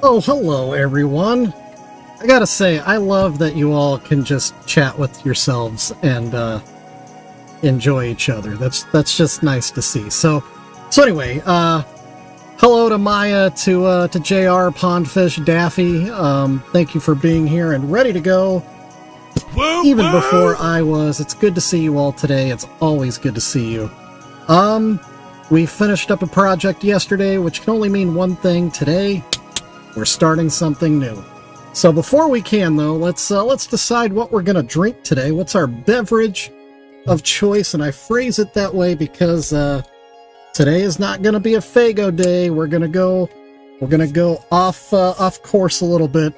Oh, hello everyone. I gotta say, I love that you all can just chat with yourselves and enjoy each other. That's just nice to see. So anyway, hello to Maya, to JR, Pondfish, Daffy. Thank you for being here and ready to go. Even before I was. It's good to see you all today. It's always good to see you. We finished up a project yesterday, which can only mean one thing. Today, we're starting something new. So before we can, though, let's decide what we're gonna drink today. What's our beverage of choice? And I phrase it that way because today is not gonna be a Faygo day. We're gonna go off course a little bit,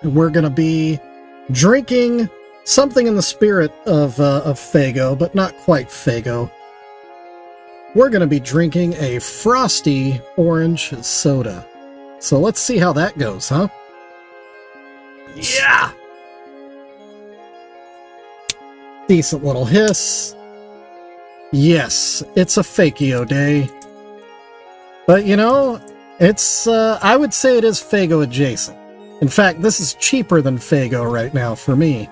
and we're gonna be drinking something in the spirit of Faygo, but not quite Faygo. We're going to be drinking a frosty orange soda. So let's see how that goes, huh? Yeah! Decent little hiss. Yes, it's a Fakio day. But you know, it's, I would say it is Faygo adjacent. In fact, this is cheaper than Faygo right now for me.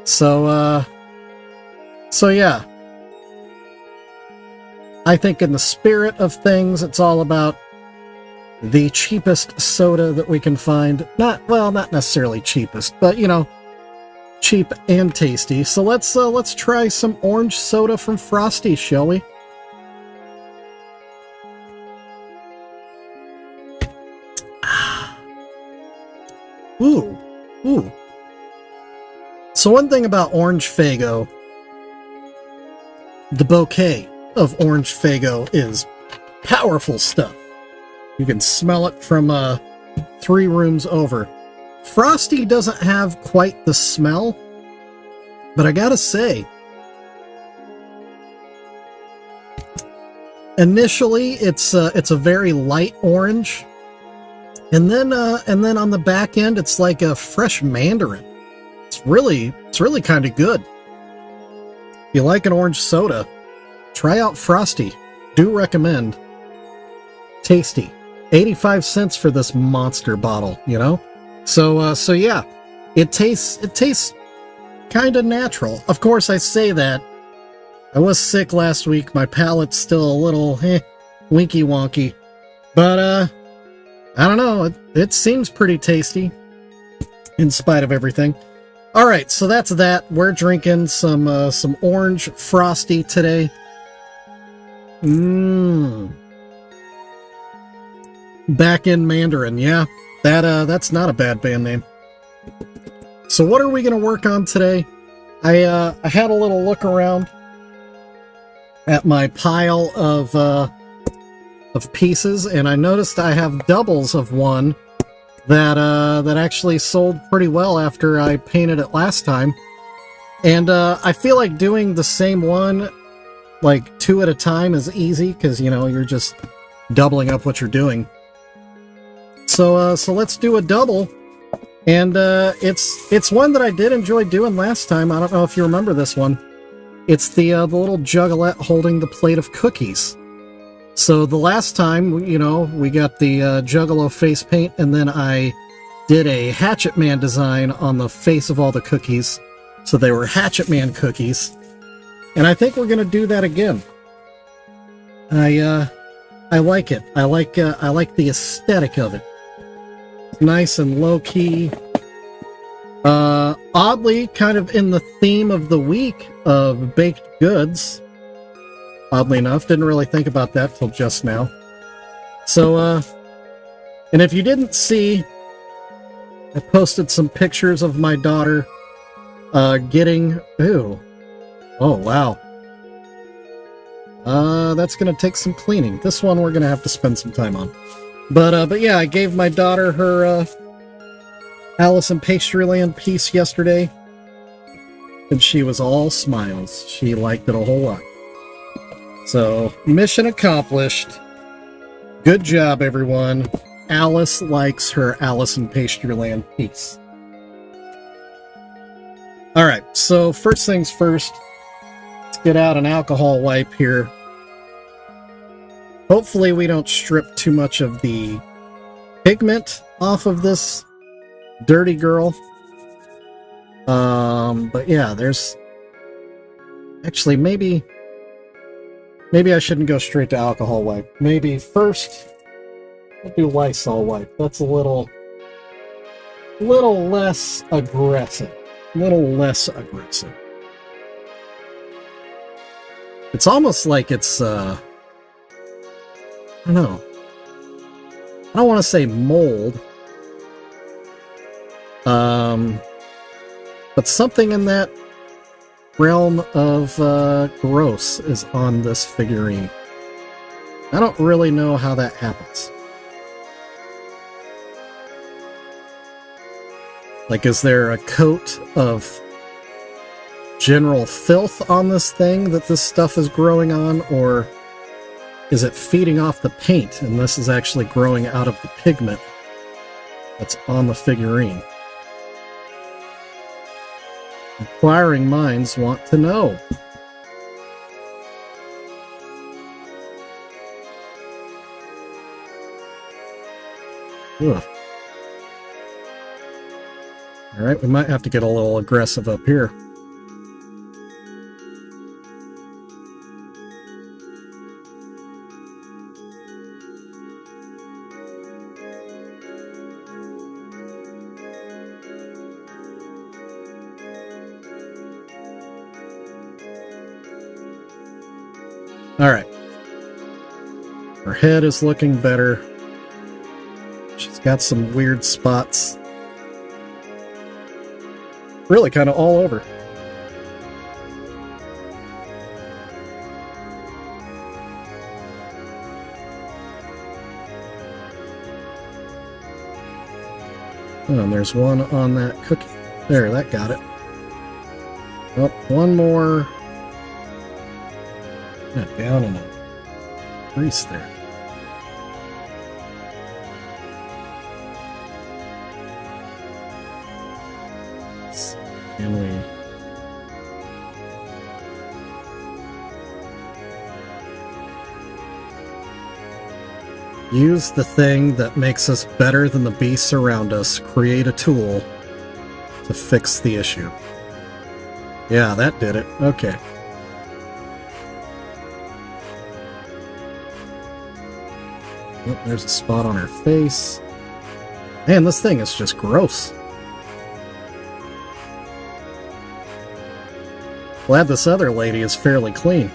So yeah. I think in the spirit of things, it's all about the cheapest soda that we can find. Not necessarily cheapest, but, you know, cheap and tasty. So let's try some orange soda from Frosty, shall we? Ooh. So one thing about orange Faygo, the bouquet of orange Faygo is powerful stuff. You can smell it from 3 rooms over. Frosty doesn't have quite the smell, but I gotta say, initially it's a very light orange, and then on the back end it's like a fresh mandarin. It's really kind of good. If you like an orange soda, try out Frosty. Do recommend. Tasty. 85 cents for this monster bottle, you know? So yeah. It tastes kind of natural. Of course, I say that. I was sick last week. My palate's still a little winky wonky. But I don't know. It seems pretty tasty in spite of everything. All right, so that's that. We're drinking some orange Frosty today. Back in Mandarin, yeah. That's not a bad band name. So what are we going to work on today? I had a little look around at my pile of pieces, and I noticed I have doubles of one that actually sold pretty well after I painted it last time. And I feel like doing the same one, like 2 at a time, is easy, because, you know, you're just doubling up what you're doing. So let's do a double. And it's one that I did enjoy doing last time. I don't know if you remember this one. It's the little Juggalette holding the plate of cookies. So the last time, you know, we got the Juggalo face paint, and then I did a Hatchet Man design on the face of all the cookies. So they were Hatchet Man cookies. And I think we're going to do that again. I like it. I like the aesthetic of it. Nice and low-key. Oddly, kind of in the theme of the week of baked goods. Oddly enough, didn't really think about that till just now. So, and if you didn't see, I posted some pictures of my daughter getting... Ooh. Oh, wow. That's gonna take some cleaning. This one we're gonna have to spend some time on. But yeah, I gave my daughter her Alice in Pastryland piece yesterday, and she was all smiles. She liked it a whole lot. So, mission accomplished. Good job, everyone. Alice likes her Alice in Pastryland piece. Alright, so first things first, let's get out an alcohol wipe here. Hopefully we don't strip too much of the pigment off of this dirty girl. But yeah, there's... Actually, maybe I shouldn't go straight to alcohol wipe. Maybe first, we'll do Lysol wipe. That's a little less aggressive. It's almost like it's, I don't know. I don't want to say mold. But something in that realm of gross is on this figurine. I don't really know how that happens. Like, is there a coat of general filth on this thing that this stuff is growing on, or is it feeding off the paint and this is actually growing out of the pigment that's on the figurine? Inquiring minds want to know. Ugh. Alright, we might have to get a little aggressive up here. Alright. Her head is looking better. She's got some weird spots. Really kind of all over. Oh, and there's one on that cookie. There, that got it. Oh, one more. Down in a crease there. Can we... use the thing that makes us better than the beasts around us, create a tool to fix the issue. Yeah, that did it. Okay. Oh, there's a spot on her face. Man, this thing is just gross. Glad this other lady is fairly clean.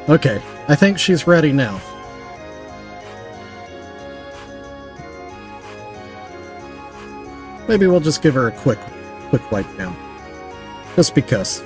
Okay, I think she's ready now. Maybe we'll just give her a quick wipe down. Just because.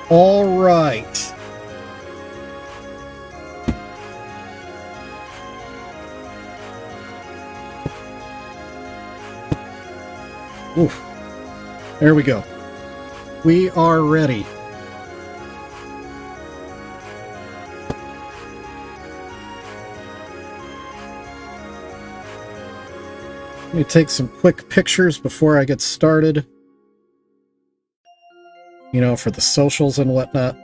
All right. Oof. There we go. We are ready. Let me take some quick pictures before I get started. You know, for the socials and whatnot.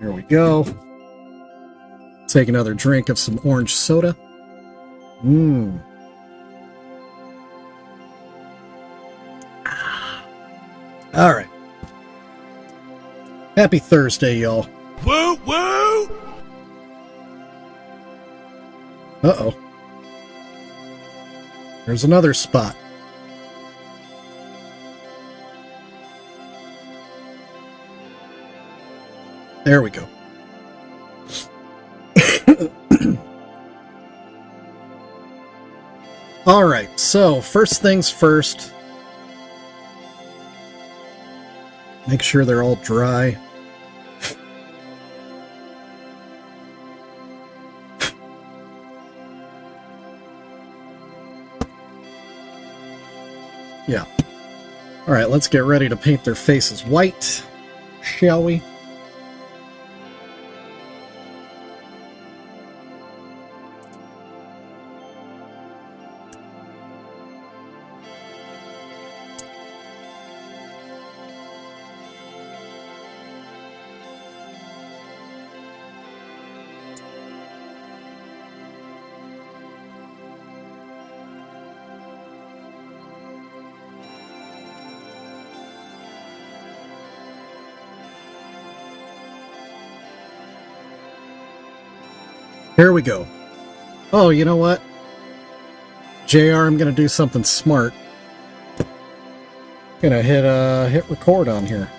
Here we go. Take another drink of some orange soda. Mmm. All right. Happy Thursday, y'all. Woo woo! Uh-oh. There's another spot. There we go. Alright, so first things first. Make sure they're all dry. Yeah. Alright, let's get ready to paint their faces white, shall we? Here we go. Oh, you know what? JR, I'm gonna do something smart. Gonna hit record on here.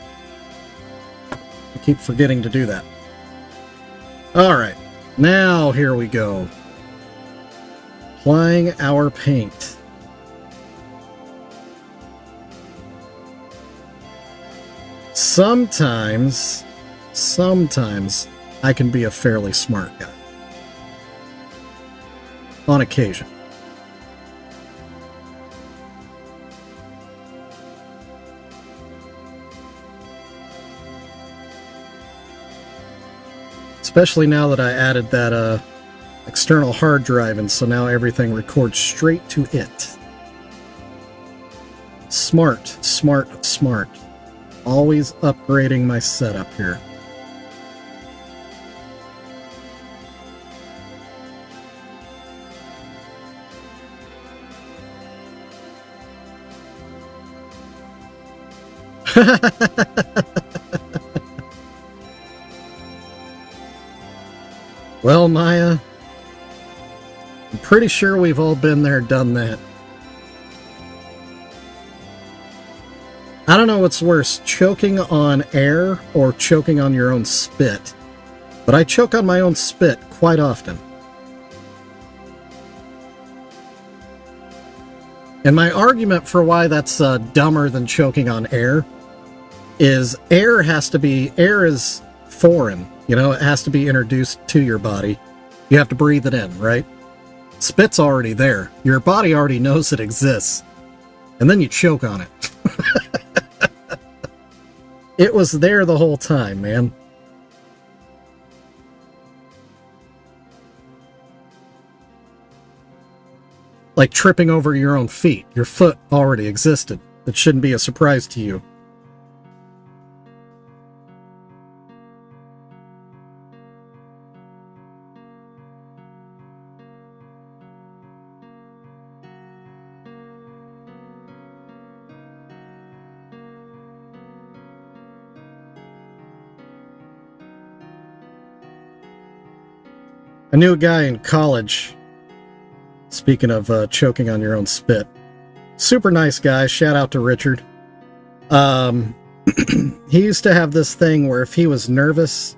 I keep forgetting to do that. Alright, now here we go. Applying our paint. Sometimes I can be a fairly smart guy. On occasion. Especially now that I added that external hard drive, and so now everything records straight to it. Smart, smart, smart. Always upgrading my setup here. Well, Maya, I'm pretty sure we've all been there, done that. I don't know what's worse, choking on air or choking on your own spit, but I choke on my own spit quite often. And my argument for why that's dumber than choking on air is air is foreign. You know, it has to be introduced to your body. You have to breathe it in, right? Spit's already there. Your body already knows it exists. And then you choke on it. It was there the whole time, man. Like tripping over your own feet. Your foot already existed. It shouldn't be a surprise to you. I knew a guy in college, speaking of choking on your own spit. Super nice guy, shout out to Richard. He used to have this thing where if he was nervous,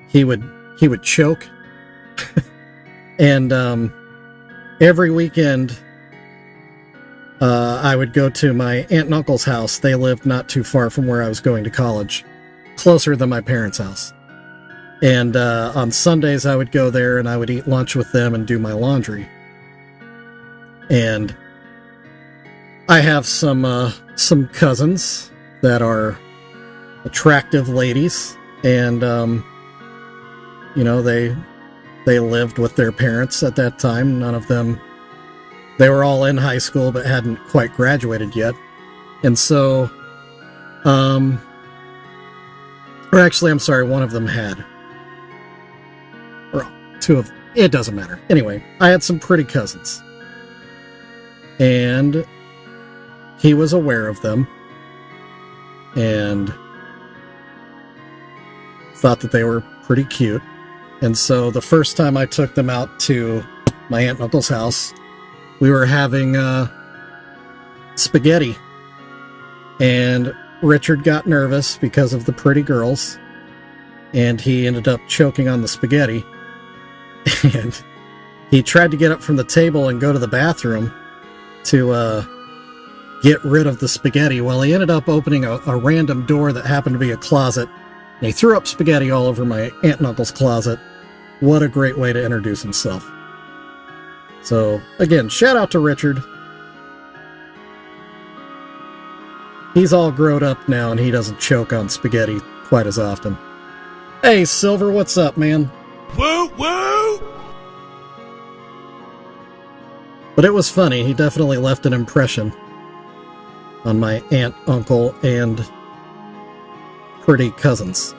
he would choke. And every weekend, I would go to my aunt and uncle's house. They lived not too far from where I was going to college, closer than my parents' house. And on Sundays, I would go there and I would eat lunch with them and do my laundry. And I have some cousins that are attractive ladies, and you know, they lived with their parents at that time. None of them, they were all in high school but hadn't quite graduated yet. And so, or actually, I'm sorry, one of them had. Or two of, it doesn't matter. Anyway, I had some pretty cousins. And he was aware of them. And thought that they were pretty cute. And so the first time I took them out to my aunt and uncle's house, we were having spaghetti. And Richard got nervous because of the pretty girls. And he ended up choking on the spaghetti. And he tried to get up from the table and go to the bathroom to get rid of the spaghetti. Well, he ended up opening a random door that happened to be a closet. And he threw up spaghetti all over my aunt and uncle's closet. What a great way to introduce himself. So, again, shout out to Richard. He's all grown up now, and he doesn't choke on spaghetti quite as often. Hey, Silver, what's up, man? Woo woo! But it was funny. He definitely left an impression on my aunt, uncle, and pretty cousins.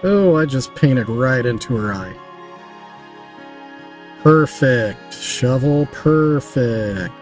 Oh, I just painted right into her eye. Perfect. Shovel perfect.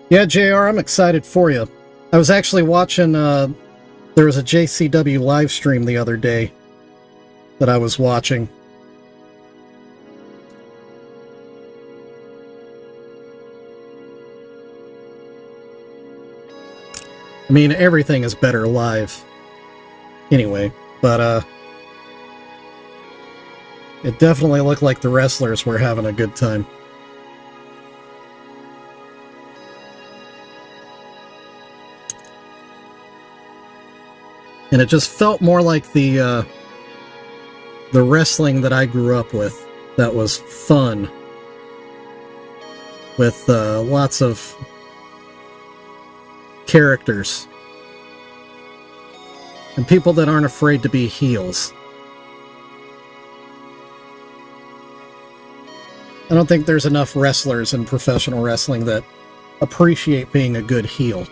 Yeah, JR, I'm excited for you. I was actually watching, there was a JCW live stream the other day that I was watching. I mean, everything is better live anyway, but it definitely looked like the wrestlers were having a good time. And it just felt more like the wrestling that I grew up with. That was fun, with lots of characters and people that aren't afraid to be heels. I don't think there's enough wrestlers in professional wrestling that appreciate being a good heel.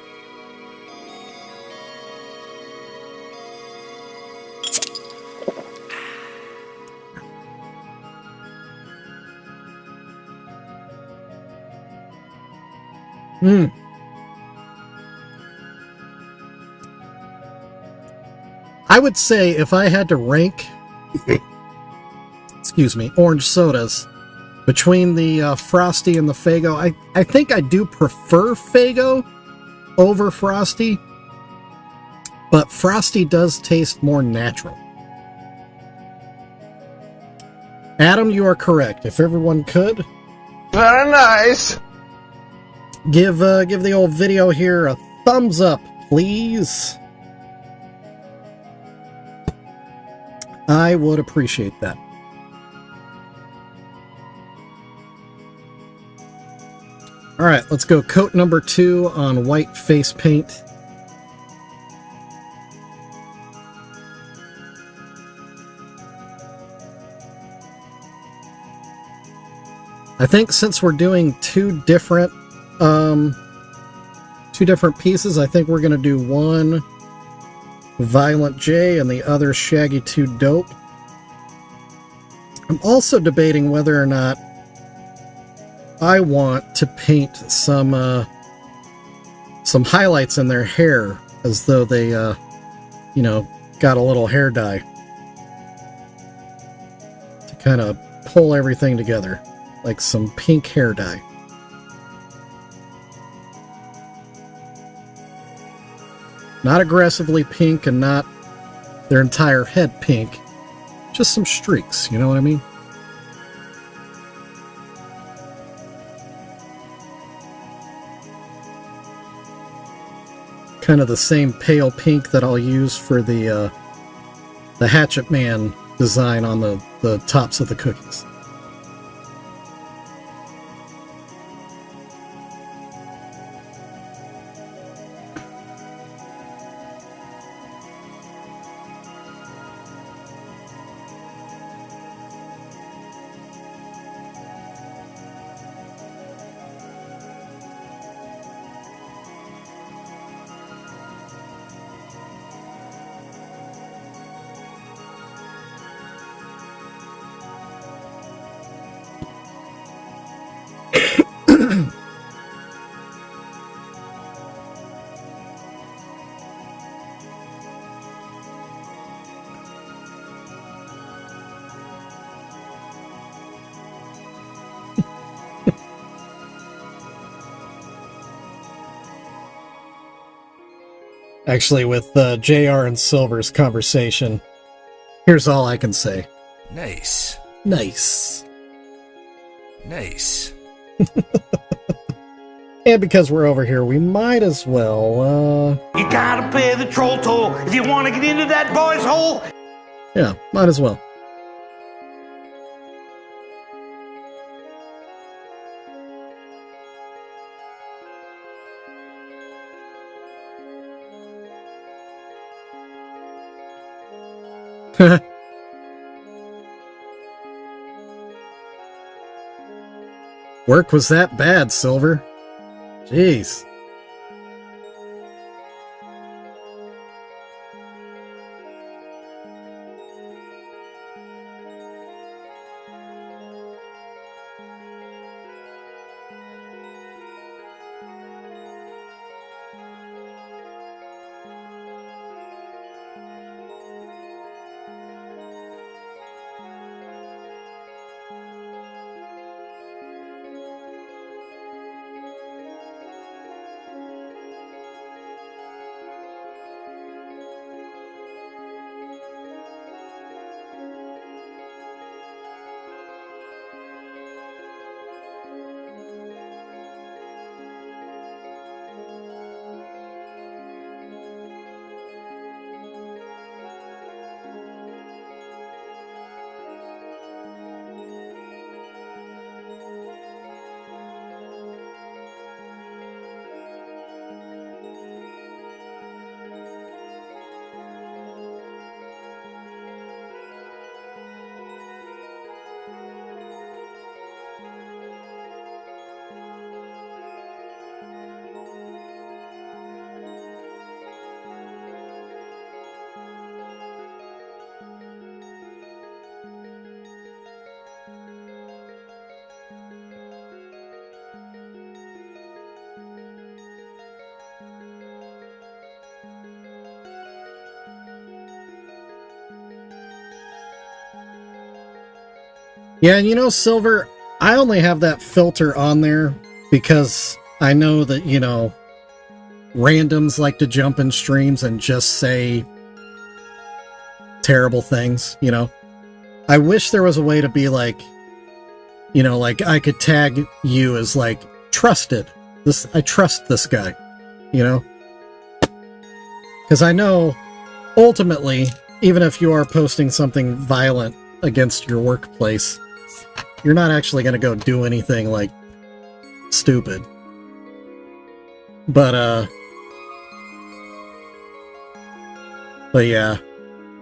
I would say if I had to rank, excuse me, orange sodas between the Frosty and the Faygo, I think I do prefer Faygo over Frosty, but Frosty does taste more natural. Adam, you are correct. If everyone could, very nice. Give the old video here a thumbs up, please. I would appreciate that. All right, let's go coat number 2 on white face paint. I think since we're doing two different pieces, I think we're going to do one Violent J and the other Shaggy 2 Dope. I'm also debating whether or not I want to paint some highlights in their hair as though they, got a little hair dye to kind of pull everything together, like some pink hair dye. Not aggressively pink and not their entire head pink. Just some streaks, you know what I mean? kind of the same pale pink that I'll use for the Hatchet Man design on the tops of the cookies. Actually, with JR and Silver's conversation, here's all I can say. Nice. Nice. Nice. And because we're over here, we might as well, You gotta pay the troll toll if you want to get into that boy's hole. yeah, might as well. Work was that bad, Silver? Jeez. Yeah, and you know, Silver, I only have that filter on there because I know that, you know, randoms like to jump in streams and just say terrible things, you know. I wish there was a way to be like, you know, like I could tag you as like trusted. I trust this guy, you know. Because I know ultimately, even if you are posting something violent against your workplace, you're not actually going to go do anything like stupid. But yeah,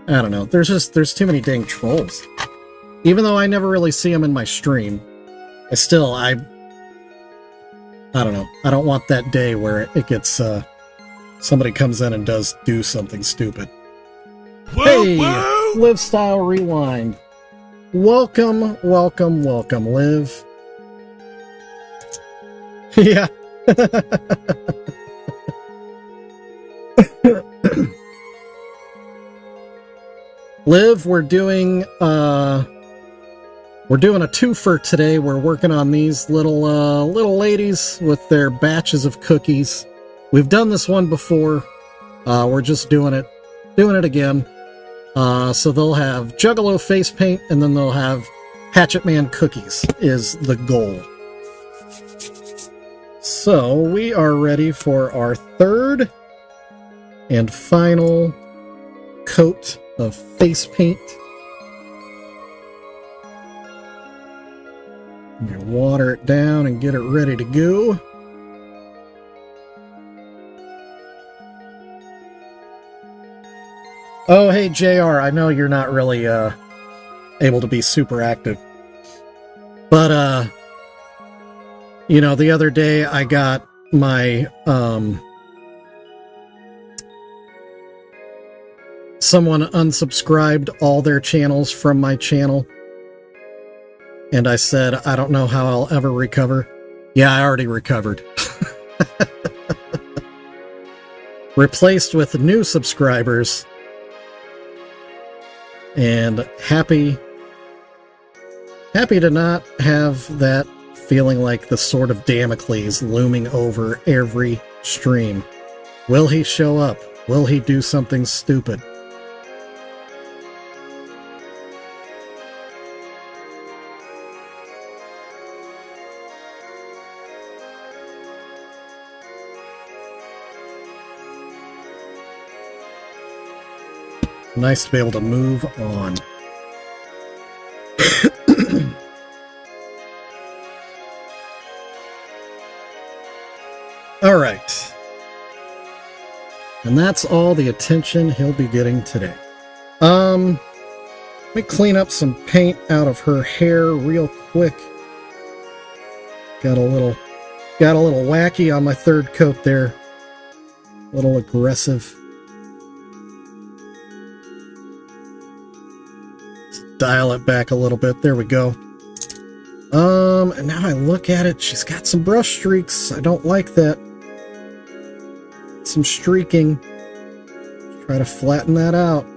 I don't know. There's too many dang trolls. Even though I never really see them in my stream, I don't know. I don't want that day where it gets somebody comes in and do something stupid. Woo, Hey, woo! Live Style Rewind. Welcome, welcome, welcome, Liv. Yeah. Liv, we're doing a twofer today. We're working on these little ladies with their batches of cookies. We've done this one before. We're just doing it again. So they'll have Juggalo face paint, and then they'll have Hatchet Man cookies is the goal. So we are ready for our third and final coat of face paint. You water it down and get it ready to go. Oh, hey, JR, I know you're not really able to be super active. But, you know, the other day I got my, someone unsubscribed all their channels from my channel. And I said, I don't know how I'll ever recover. Yeah, I already recovered. Replaced with new subscribers. And happy to not have that feeling like the sword of Damocles looming over every stream. Will he show up? Will he do something stupid? Nice to be able to move on. All right. And that's all the attention he'll be getting today. Let me clean up some paint out of her hair real quick. Got a little wacky on my third coat there. A little aggressive. Dial it back a little bit. There we go. And now I look at it, she's got some brush streaks. I don't like that. Some streaking. Try to flatten that out.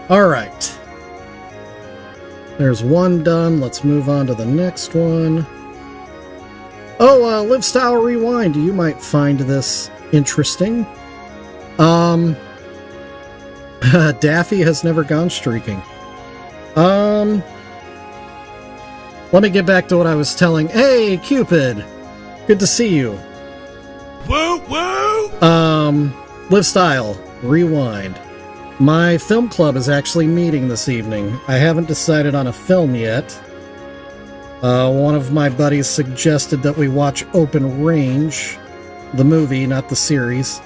All right. There's one done. Let's move on to the next one. Oh, Live Style Rewind. You might find this interesting. Daffy has never gone streaking. Let me get back to what I was telling. Hey, Cupid. Good to see you. Woo woo! Live Style Rewind. My film club is actually meeting this evening. I haven't decided on a film yet. One of my buddies suggested that we watch Open Range, the movie, not the series.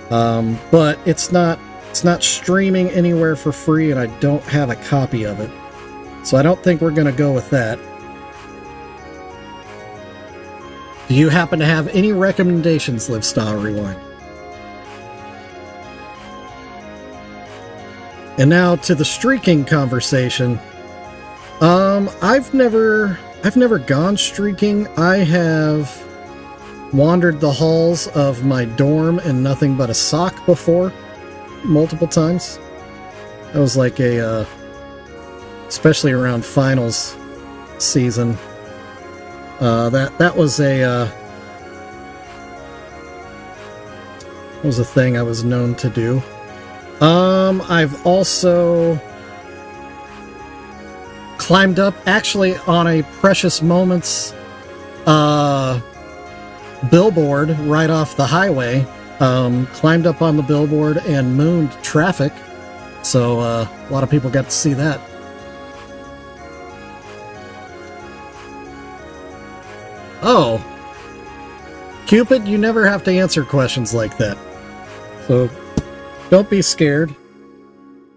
But it's not streaming anywhere for free, and I don't have a copy of it. So I don't think we're going to go with that. Do you happen to have any recommendations, Live Style Rewind? And now to the streaking conversation. I've never gone streaking. I have wandered the halls of my dorm in nothing but a sock before, multiple times. That was like especially around finals season. That was a thing I was known to do. I've also climbed up, actually, on a Precious Moments billboard right off the highway. Climbed up on the billboard and mooned traffic. So, a lot of people got to see that. Oh. Cupid, you never have to answer questions like that. So, don't be scared.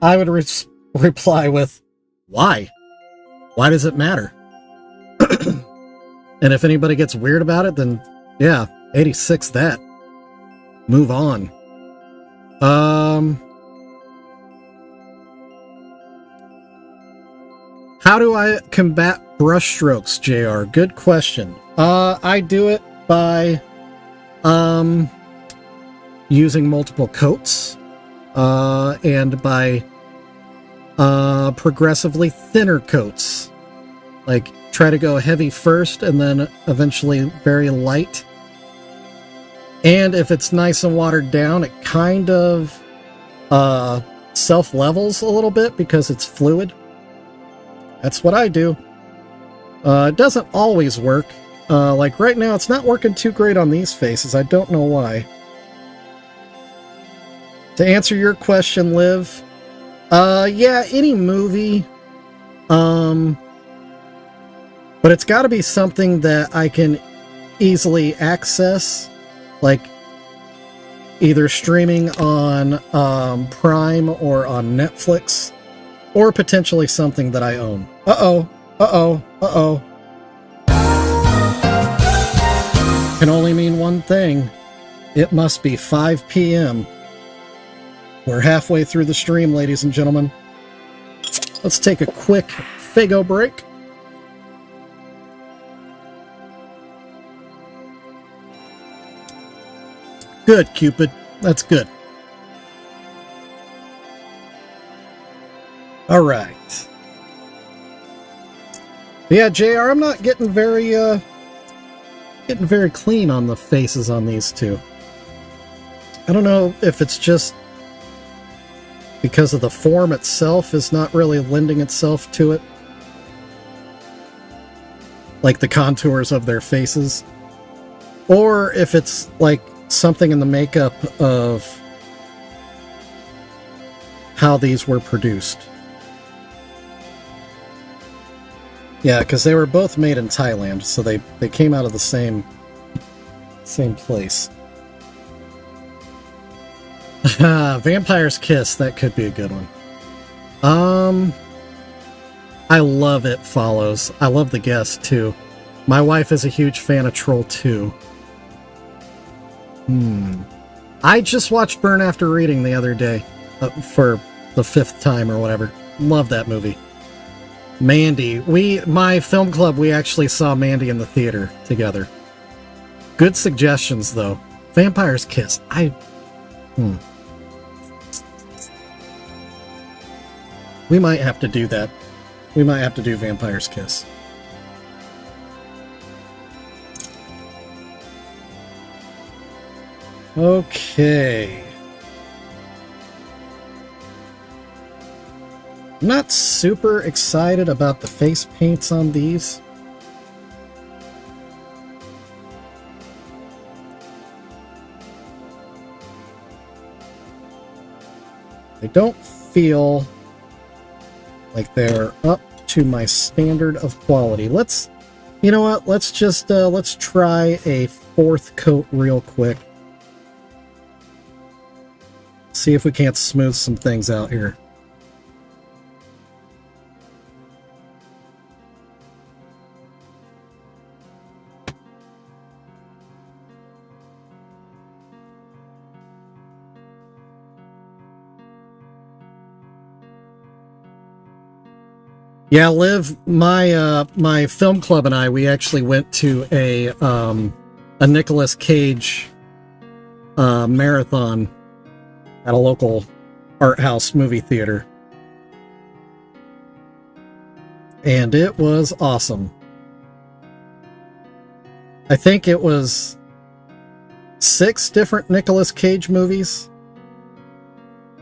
I would reply with, why? Why does it matter? And if anybody gets weird about it, then yeah, 86 that. Move on. How do I combat brush strokes, JR? Good question. I do it by using multiple coats. And by progressively thinner coats. Like, try to go heavy first and then eventually very light And if it's nice and watered down, it kind of self-levels a little bit because it's fluid. That's what I do. It doesn't always work. Like right now, it's not working too great on these faces. I don't know why. To answer your question, Liv, yeah, any movie. But it's got to be something that I can easily access, like either streaming on Prime or on Netflix, or potentially something that I own. Uh-oh, uh-oh, uh-oh. Can only mean one thing. It must be 5 p.m. We're halfway through the stream, ladies and gentlemen. Let's take a quick Fago break. Good, Cupid. That's good. All right. Yeah, JR, I'm not getting very clean on the faces on these two. I don't know if it's just because of the form itself is not really lending itself to it. Like the contours of their faces. Or if it's like something in the makeup of how these were produced. Yeah, because they were both made in Thailand, so they came out of the same place. Vampire's Kiss, that could be a good one. I love It Follows. I love the guest, too. My wife is a huge fan of Troll 2. I just watched Burn After Reading the other day, for the 5th time or whatever. Love that movie. Mandy. My film club, we actually saw Mandy in the theater together. Good suggestions, though. Vampire's Kiss. We might have to do that. We might have to do Vampire's Kiss. Okay. I'm not super excited about the face paints on these. They don't feel like they're up to my standard of quality. You know what? Let's just, let's try a 4th coat real quick. See if we can't smooth some things out here. Yeah, Liv, my film club and I, we actually went to a Nicolas Cage marathon at a local art house movie theater. And it was awesome. I think it was 6 different Nicolas Cage movies.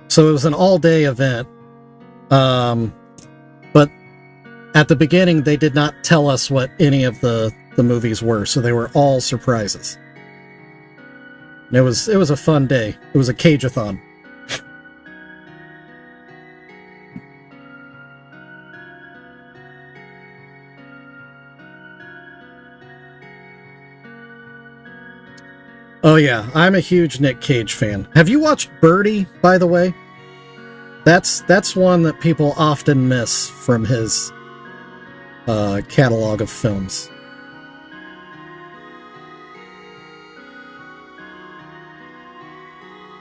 So it was an all-day event. But at the beginning, they did not tell us what any of the movies were, so they were all surprises. And it was a fun day. It was a Cage-a-thon. Oh yeah, I'm a huge Nick Cage fan. Have you watched Birdie, by the way? That's one that people often miss from his catalog of films.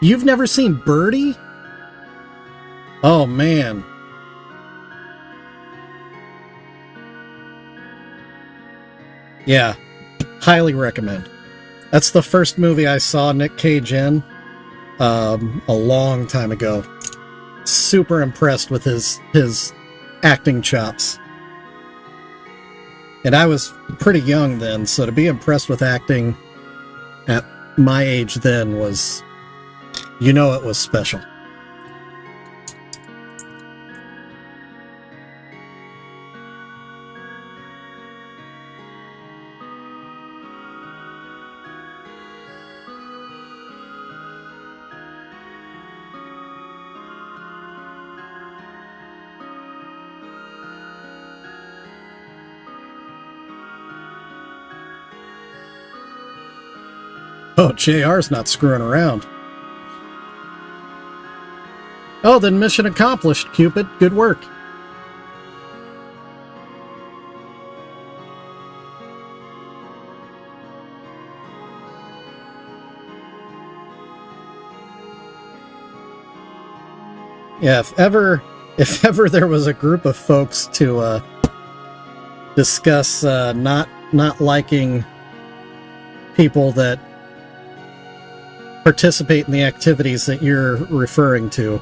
You've never seen Birdie? Oh man. Yeah, highly recommend. That's the first movie I saw Nick Cage in a long time ago. Super impressed with his acting chops. And I was pretty young then, so to be impressed with acting at my age then was, you know, it was special. Oh, JR's not screwing around. Oh, then mission accomplished, Cupid. Good work. Yeah, if ever there was a group of folks to discuss not liking people that participate in the activities that you're referring to,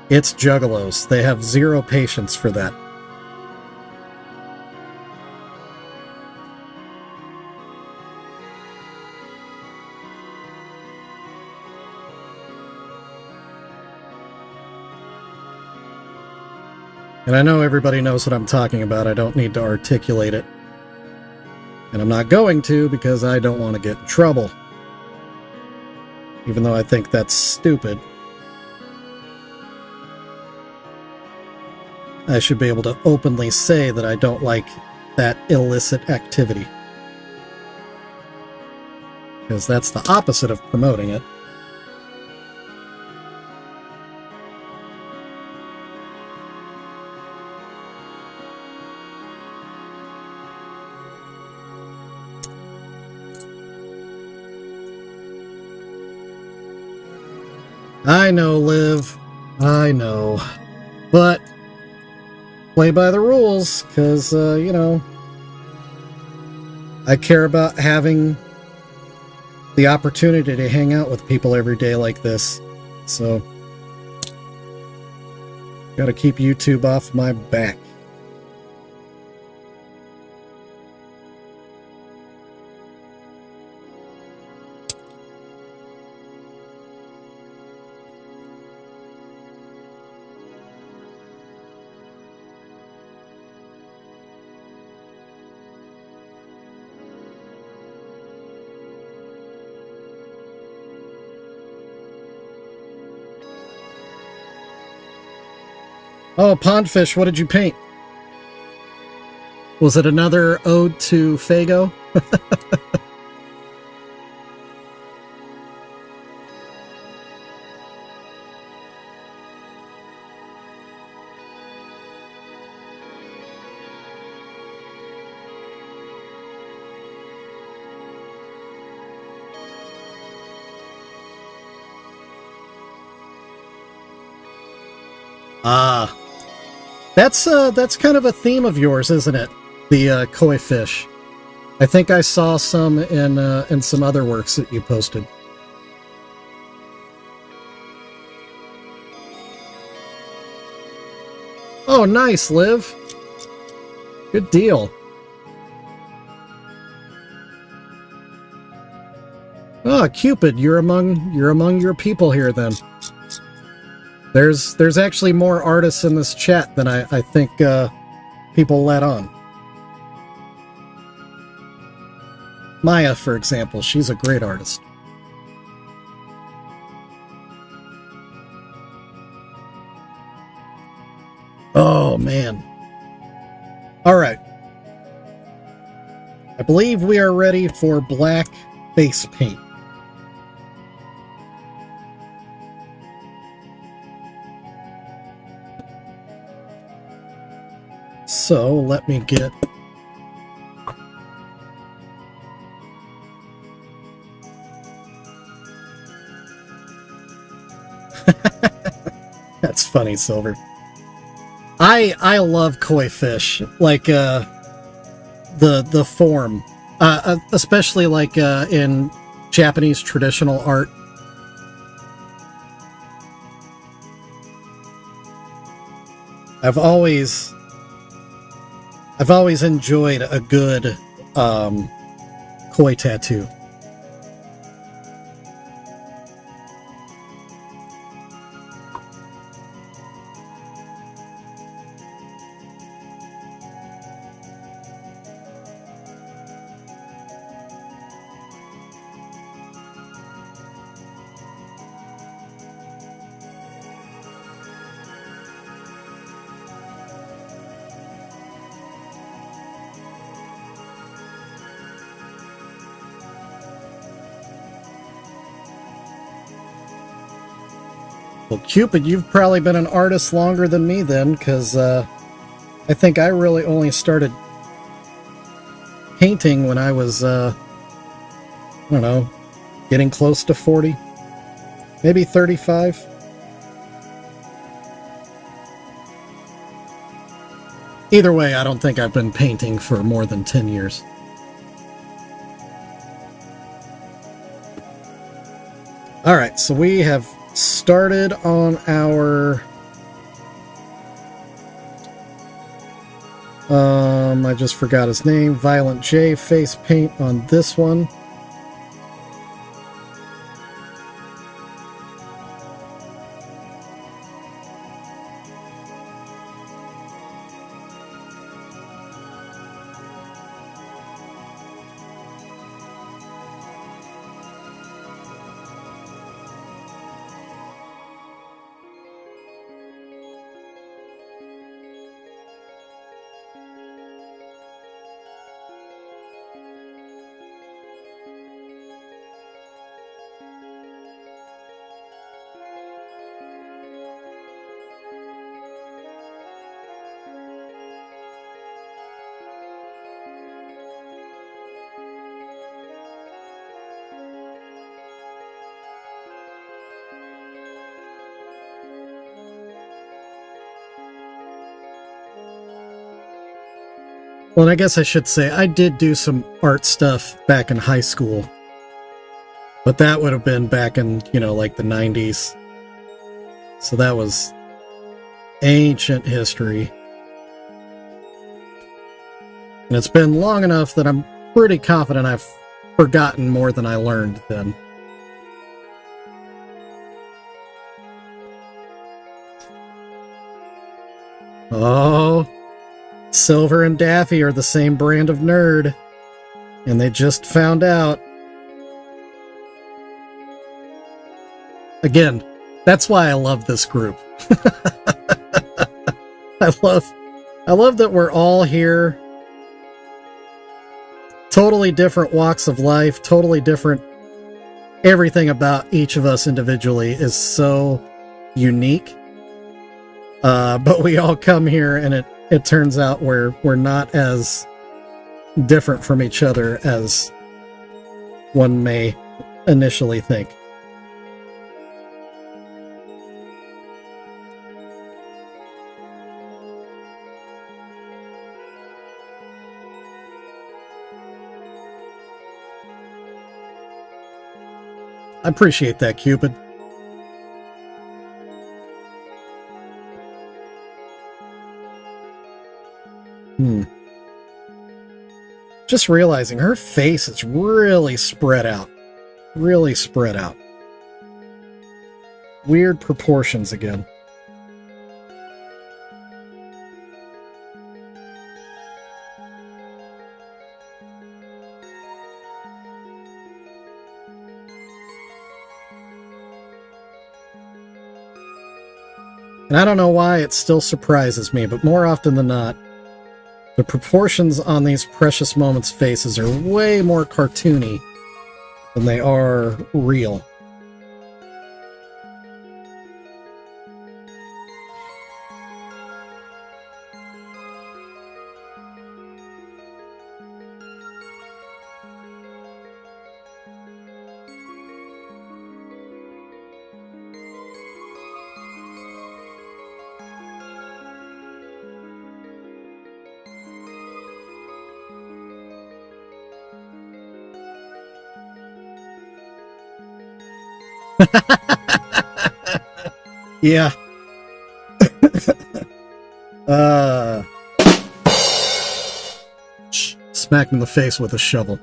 it's Juggalos. They have zero patience for that. And I know everybody knows what I'm talking about. I don't need to articulate it. And I'm not going to, because I don't want to get in trouble. Even though I think that's stupid. I should be able to openly say that I don't like that illicit activity. Because that's the opposite of promoting it. I know, Liv. I know. But play by the rules, because, you know, I care about having the opportunity to hang out with people every day like this. So, gotta keep YouTube off my back. Oh, Pondfish, what did you paint? Was it another ode to Fago? Ah. That's kind of a theme of yours, isn't it? The koi fish. I think I saw some in some other works that you posted. Oh, nice, Liv. Good deal. Oh, Cupid, you're among your people here then. There's actually more artists in this chat than I think people let on. Maya, for example, she's a great artist. Oh, man. All right. I believe we are ready for black base paint. So let me get That's funny, Silver. I love koi fish, like the form, especially like in Japanese traditional art. I've always enjoyed a good koi tattoo. Well, Cupid, you've probably been an artist longer than me then, because I think I really only started painting when I was, I don't know, getting close to 40, maybe 35. Either way, I don't think I've been painting for more than 10 years. Alright, so we have started on our... I just forgot his name. Violent J face paint on this one. Well, and I guess I should say, I did do some art stuff back in high school. But that would have been back in, you know, like the 90s. So that was ancient history. And it's been long enough that I'm pretty confident I've forgotten more than I learned then. Oh, Silver and Daffy are the same brand of nerd. And they just found out. Again, that's why I love this group. I love that we're all here. Totally different walks of life, totally different. Everything about each of us individually is so unique. But we all come here and it turns out we're not as different from each other as one may initially think. I appreciate that, Cupid. Just realizing her face is really spread out. Really spread out. Weird proportions again. And I don't know why it still surprises me, but more often than not, the proportions on these precious moments' faces are way more cartoony than they are real. Yeah. Smacked in the face with a shovel.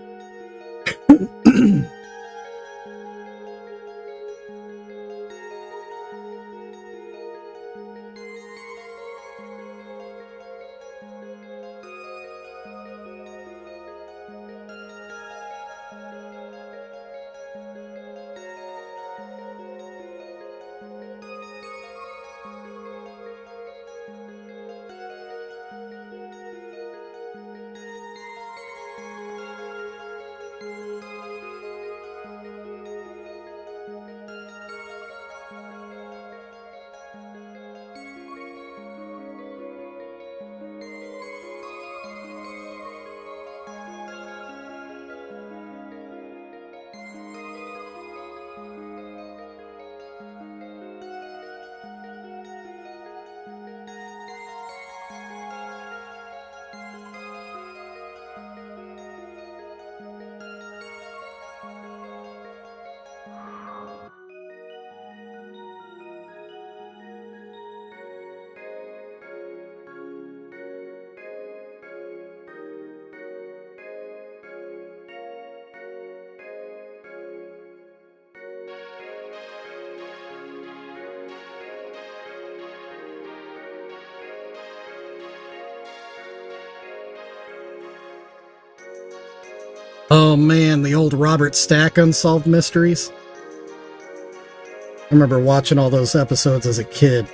Oh man, the old Robert Stack Unsolved Mysteries. I remember watching all those episodes as a kid.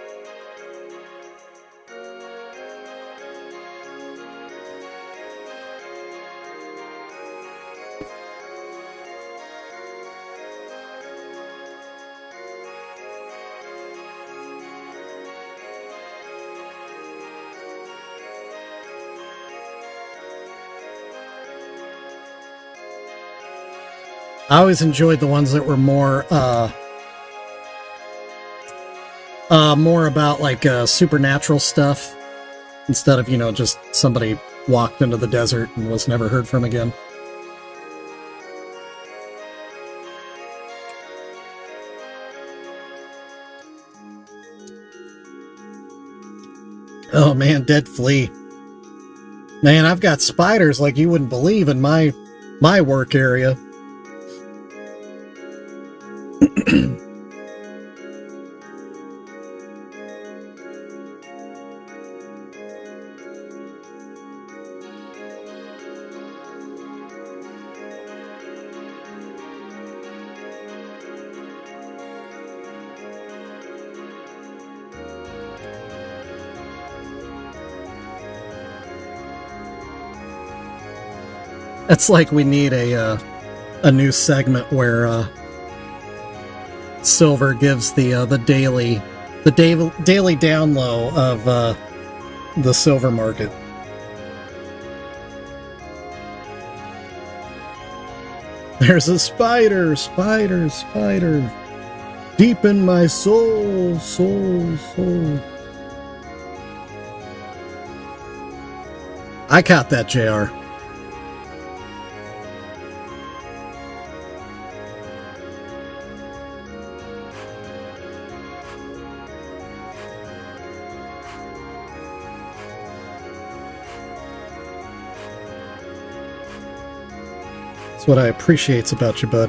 I always enjoyed the ones that were more about like supernatural stuff instead of, just somebody walked into the desert and was never heard from again. Oh man, dead flea. Man, I've got spiders like you wouldn't believe in my work area. It's like we need a new segment where Silver gives the daily down low of the silver market. There's a spider, deep in my soul. I caught that, JR. That's what I appreciate about you, bud.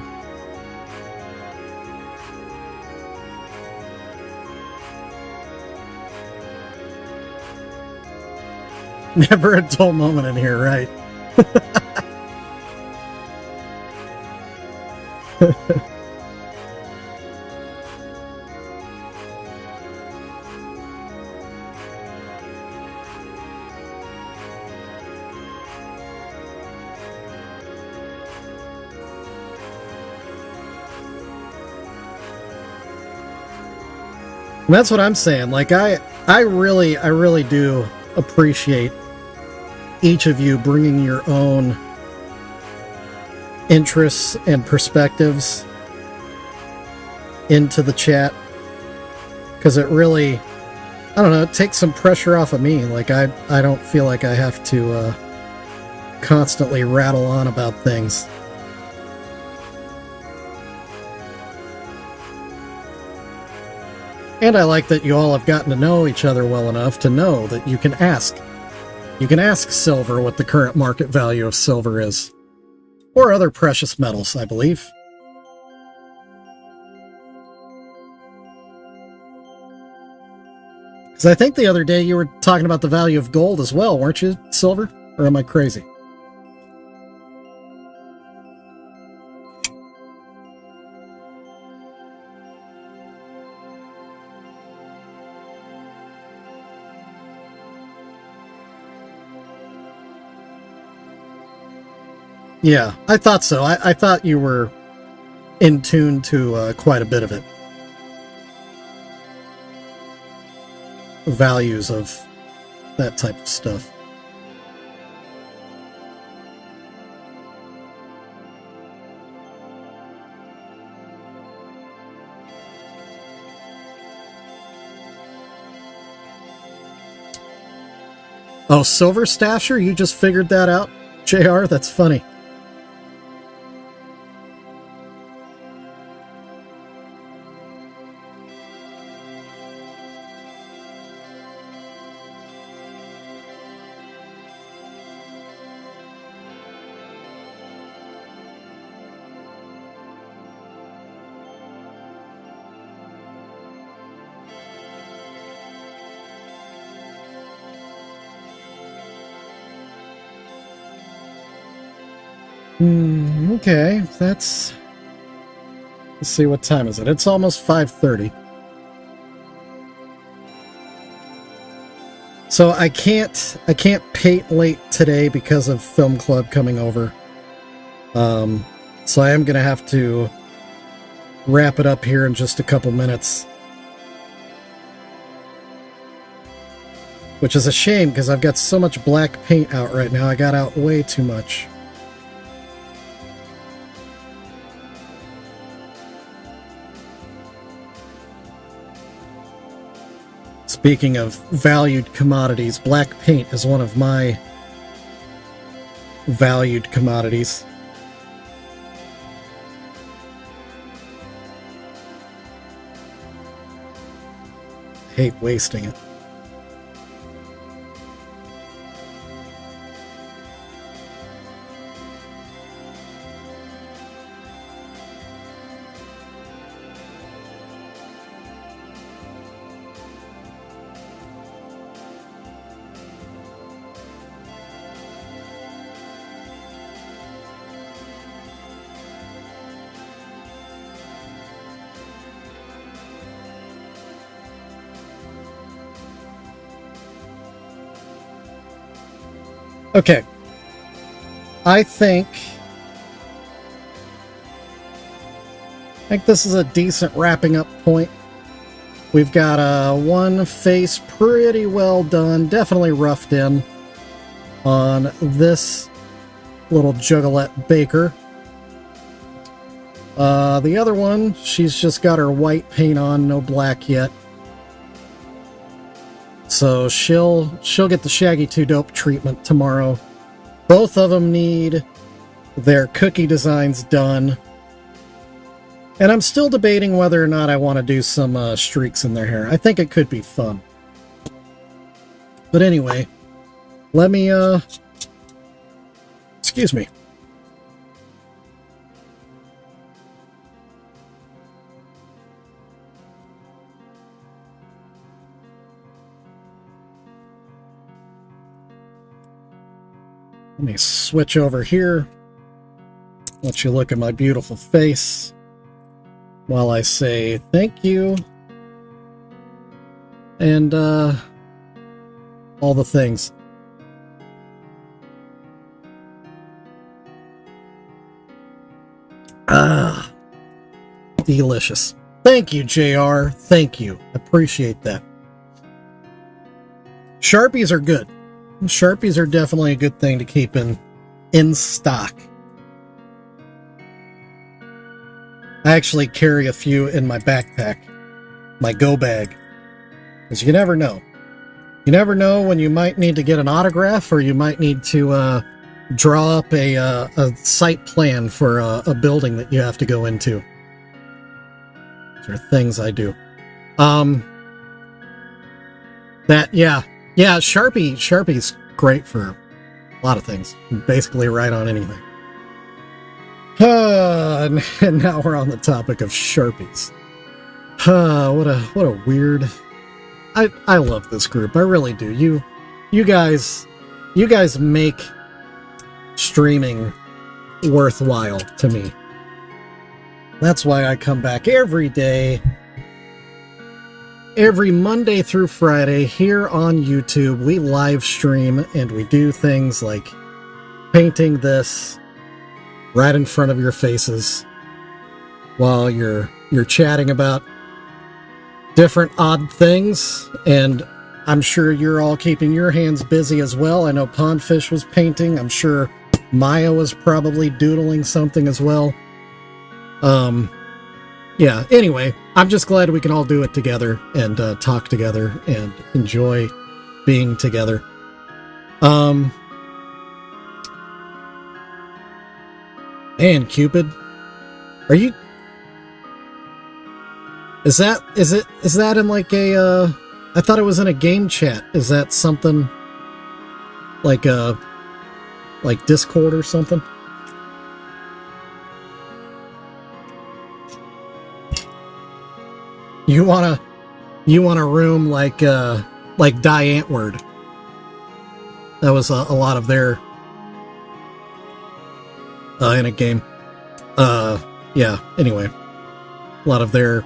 Never a dull moment in here, right? And that's what I'm saying. Like, I really do appreciate each of you bringing your own interests and perspectives into the chat, because it really, I don't know, it takes some pressure off of me. Like, I don't feel like I have to constantly rattle on about things. And I like that you all have gotten to know each other well enough to know that you can ask. You can ask Silver what the current market value of silver is. Or other precious metals, I believe. Because I think the other day you were talking about the value of gold as well, weren't you, Silver? Or am I crazy? Yeah, I thought so. I thought you were in tune to quite a bit of it. Values of that type of stuff. Oh, Silver Stasher? You just figured that out? JR, that's funny. Okay, let's see, what time is it? It's almost 5:30. So I can't paint late today because of film club coming over. So I am gonna have to wrap it up here in just a couple minutes. Which is a shame because I've got so much black paint out right now. I got out way too much. Speaking of valued commodities, black paint is one of my valued commodities. I hate wasting it. Okay. I think this is a decent wrapping up point. We've got one face pretty well done, definitely roughed in on this little Juggalette baker. The other one, she's just got her white paint on, no black yet. So she'll get the Shaggy 2 Dope treatment tomorrow. Both of them need their cookie designs done. And I'm still debating whether or not I want to do some streaks in their hair. I think it could be fun. But anyway, let me, excuse me. Let me switch over here. Let you look at my beautiful face while I say thank you and all the things. Ah, delicious. Thank you, JR. Thank you. Appreciate that. Sharpies are good. Sharpies are definitely a good thing to keep in stock. I actually carry a few in my backpack, my go bag, because you never know. You never know when you might need to get an autograph or you might need to draw up a site plan for a building that you have to go into. These are things I do. Yeah, Sharpie's great for a lot of things. Basically write on anything. And now we're on the topic of Sharpies. What a weird... I love this group. I really do. You guys make streaming worthwhile to me. That's why I come back every day. Every Monday through Friday here on YouTube, we live stream and we do things like painting this right in front of your faces while you're chatting about different odd things, and I'm sure you're all keeping your hands busy as well. I know Pondfish was painting. I'm sure Maya was probably doodling something as well. Yeah, anyway, I'm just glad we can all do it together and talk together and enjoy being together. And Cupid, are you... Is that in like a, I thought it was in a game chat. Is that something like Discord or something? You want a room like Die Antword. That was a lot of their in a game. Yeah, anyway. A lot of their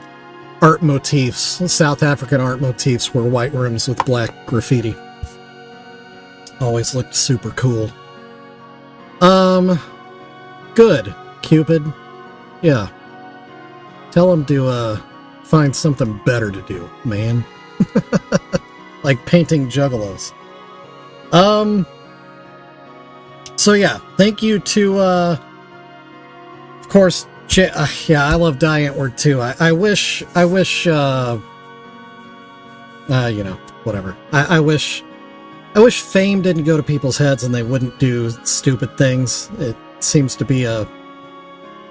art motifs, South African art motifs, were white rooms with black graffiti. Always looked super cool. Good, Cupid. Yeah. Tell him to, find something better to do, man. Like painting Juggalos. So yeah, thank you to, of course, yeah, I love Die Antwoord too. I wish, you know, whatever. I wish fame didn't go to people's heads and they wouldn't do stupid things. It seems to be a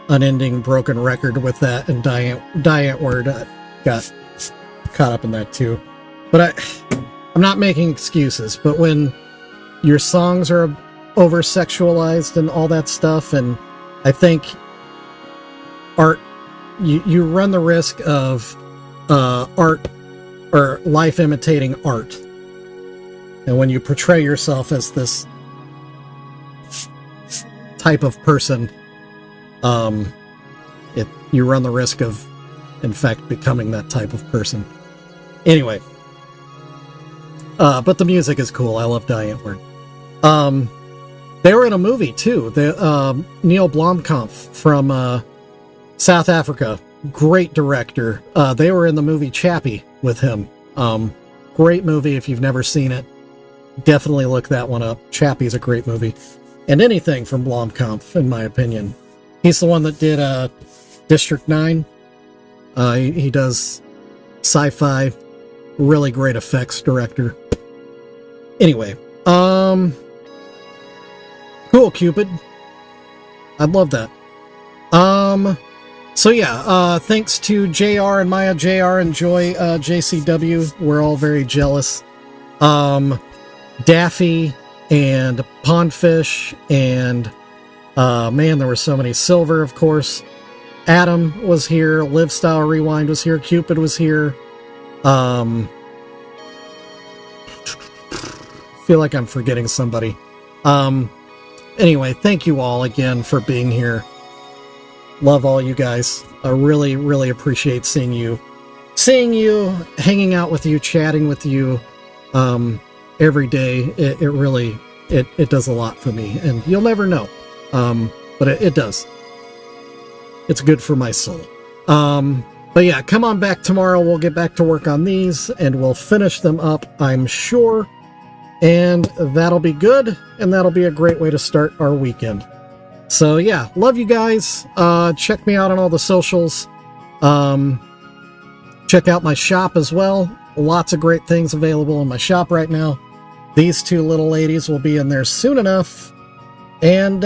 unending broken record with that, and Die Antwoord got caught up in that too. But I'm not making excuses, but when your songs are over-sexualized and all that stuff, and I think art, you run the risk of art or life imitating art. And when you portray yourself as this type of person, you run the risk of, in fact, becoming that type of person. Anyway, but the music is cool. I love Die Antwoord. They were in a movie too. Neil Blomkamp from South Africa, great director. They were in the movie Chappie with him. Great movie. If you've never seen it, definitely look that one up. Chappie's a great movie. And anything from Blomkamp, in my opinion. He's the one that did District 9. He does sci-fi, really great effects director. Anyway, cool, Cupid. I'd love that. So yeah, thanks to JR and Maya. JR, enjoy JCW. We're all very jealous. Daffy and Pondfish and man, there were so many. Silver, of course. Adam was here. Live Style Rewind was here. Cupid was here. Feel like I'm forgetting somebody. Anyway, thank you all again for being here. Love all you guys. I really, really appreciate seeing you, hanging out with you, chatting with you, every day. It really does a lot for me, and you'll never know. But it does. It's good for my soul. But yeah, come on back tomorrow. We'll get back to work on these, and we'll finish them up, I'm sure. And that'll be good, and that'll be a great way to start our weekend. So yeah, love you guys. Check me out on all the socials. Check out my shop as well. Lots of great things available in my shop right now. These two little ladies will be in there soon enough. And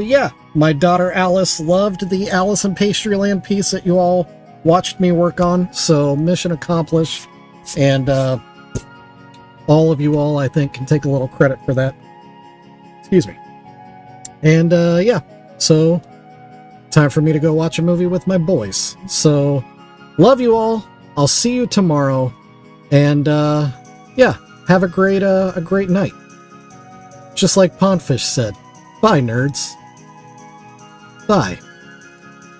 yeah, my daughter Alice loved the Alice in Pastryland piece that you all watched me work on. So mission accomplished. And all of you all, I think, can take a little credit for that. Excuse me. And yeah, so time for me to go watch a movie with my boys. So love you all. I'll see you tomorrow. And yeah, have a great night. Just like Pondfish said. Bye, nerds. Bye.